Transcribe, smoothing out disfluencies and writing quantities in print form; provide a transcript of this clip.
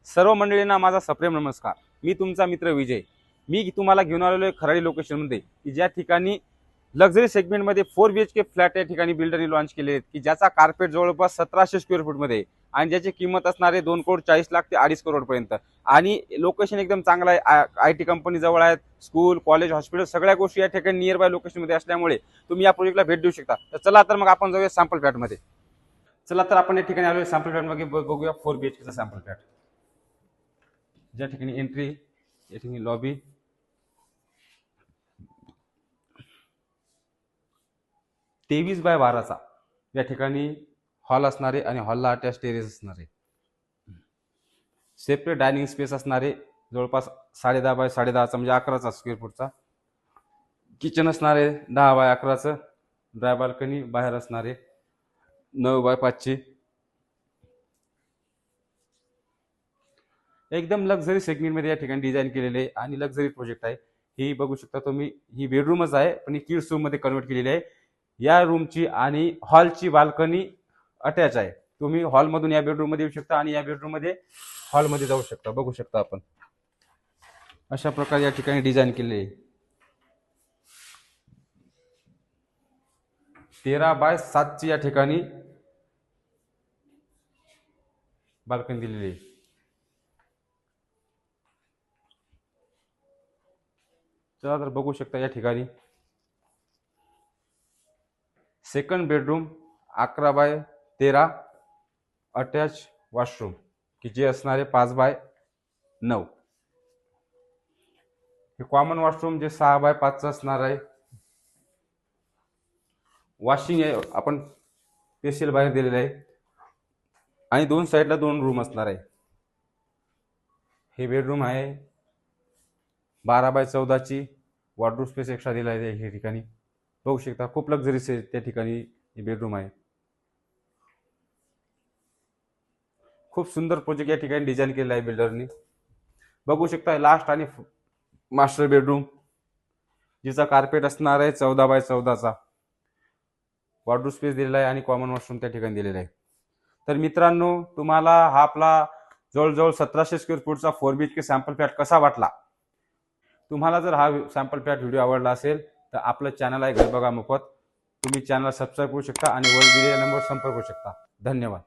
सर्व मंडळींना माझा सप्रेम नमस्कार। मी तुमचा मित्र विजय। मी तुम्हाला घेऊन आलेलो आहे खराडी लोकेशनमध्ये की ज्या ठिकाणी लक्झरी सेगमेंटमध्ये 4 BHK फ्लॅट या ठिकाणी बिल्डरने लॉन्च केले आहेत की ज्याचा कार्पेट जवळपास 1700 स्क्वेअर फूटमध्ये आणि ज्याची किंमत असणार आहे 2,40,00,000 ते 2.5 करोड पर्यंत। आणि लोकेशन एकदम चांगला आहे, IT कंपनी जवळ आहेत, स्कूल कॉलेज हॉस्पिटल सगळ्या गोष्टी या ठिकाणी नियर बाय लोकेशनमध्ये असल्यामुळे तुम्ही या प्रोजेक्टला भेट देऊ शकता। तर चला तर मग आपण जाऊया सॅम्पल फ्लॅटमध्ये। चला तर आपण या ठिकाणी आलोय सॅम्पल फ्लॅटमध्ये बघूया 4 BHKचा सॅम्पल फ्लॅट। ज्या ठिकाणी एंट्री या ठिकाणी लॉबी, 23/12चा या ठिकाणी हॉल असणार आहे आणि हॉलला अटॅच टेरेस असणार आहे। सेपरेट डायनिंग स्पेस असणार आहे जवळपास 10.5 बाय 10.5चा म्हणजे 11चा स्क्वेअर फूटचा। किचन असणार आहे 10 बाय 11चं। ड्राय बाल्कनी बाहेर असणार आहे 9 बाय 5ची। एकदम लक्झरी सेगमेंटमध्ये या ठिकाणी डिझाइन केलेले आहे आणि लक्झरी प्रोजेक्ट आहे। ही बघू शकता तुम्ही, ही बेडरूमच आहे पण ही किड्स रूम मध्ये कन्वर्ट केलेली आहे। या रूमची आणि हॉलची बाल्कनी अटॅच आहे। तुम्ही हॉलमधून या बेडरूम मध्ये येऊ शकता आणि या बेडरूम मध्ये हॉलमध्ये जाऊ शकता। बघू शकता आपण अशा प्रकारे या ठिकाणी डिझाइन केलेले आहे। 13 बाय 7ची या ठिकाणी बाल्कनी दिलेली आहे। चला तर बघू शकता या ठिकाणी second bedroom 11 by 13 attach washroom की जे असणारे 5 बाय 9। हे कॉमन वॉशरूम जे 6 बाय 5चं असणार आहे। वॉशिंग आहे आपण स्पेशल बाहेर दिलेलं आहे आणि दोन साइडला 2 रूम असणार आहे। हे बेडरूम आहे 12 बाय 14ची, वॉर्डरोब स्पेस एक्स्ट्रा दिला आहे या ठिकाणी। बघू शकता खूप लक्झरीस आहे त्या ठिकाणी हे बेडरूम आहे। खूप सुंदर प्रोजेक्ट या ठिकाणी डिझाइन केलेला आहे बिल्डरनी। बघू शकता लास्ट आणि मास्टर बेडरूम जिचा कार्पेट असणार आहे 14 बाय 14चा। वॉर्डरोब स्पेस दिलेला आहे आणि कॉमन वॉशरूम त्या ठिकाणी दिलेला आहे। तर मित्रांनो, तुम्हाला हा आपला जवळजवळ 1700 स्क्वेअर फूटचा 4 BHK सॅम्पल फ्लॅट कसा वाटला? तुम्हाला जर हा सॅम्पल फ्लॅट व्हिडिओ आवडला असेल तर आपलं चॅनल आहे घर बघा मोफत, तुम्ही चॅनल सबस्क्राईब करू शकता आणि वर दिलेल्या नंबरवर संपर्क करू शकता। धन्यवाद।